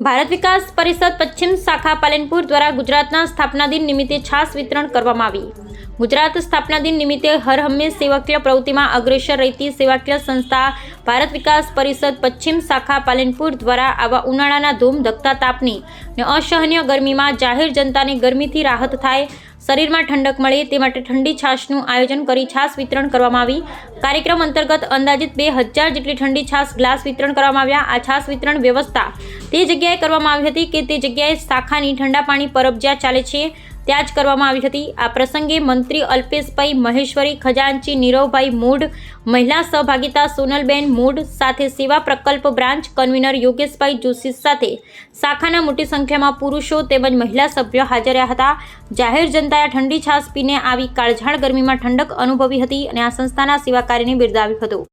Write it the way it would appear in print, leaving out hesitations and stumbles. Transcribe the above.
ભારત વિકાસ પરિષદ પશ્ચિમ શાખા પાલનપુર દ્વારા ગુજરાતના સ્થાપના દિન નિમિત્તે છાસ વિતરણ કરવામાં આવી। ગુજરાત સ્થાપના દિન નિમિત્તે હર હંમેશ સેવાકીય પ્રવૃત્તિમાં અગ્રેસર રહેતી સેવાકીય સંસ્થા ભારત વિકાસ પરિષદ પશ્ચિમ શાખા પાલનપુર દ્વારા આવા ઉનાળાના ધૂમધકતા તાપની અને અસહનીય ગરમીમાં જાહેર જનતાને ગરમીથી રાહત થાય, શરીરમાં ઠંડક મળે તે માટે ઠંડી છાશનું આયોજન કરી છાશ વિતરણ કરવામાં આવી। કાર્યક્રમ અંતર્ગત અંદાજિત 2000 જેટલી ઠંડી છાશ ગ્લાસ વિતરણ કરવામાં આવ્યા। આ છાશ વિતરણ વ્યવસ્થા તે જગ્યાએ કરવામાં આવી હતી કે તે જગ્યાએ શાખાની ઠંડા પાણી પરબ જ્યાં ચાલે છે ત્યાં જ કરવામાં આવી હતી। આ પ્રસંગે મંત્રી અલ્પેશભાઈ મહેશ્વરી, ખજાનચી નીરવભાઈ મૂઢ, મહિલા સહભાગિતા સોનલબેન મૂઢ સાથે સેવા પ્રકલ્પ બ્રાન્ચ કન્વીનર યોગેશભાઈ જોશી સાથે શાખાના મોટી સંખ્યામાં પુરુષો તેમજ મહિલા સભ્યો હાજર રહ્યા હતા। જાહેર જનતાએ ઠંડી છાશ પીને આવી કાળઝાળ ગરમીમાં ઠંડક અનુભવી હતી અને આ સંસ્થાના સેવા કાર્યને બિરદાવ્યું હતું।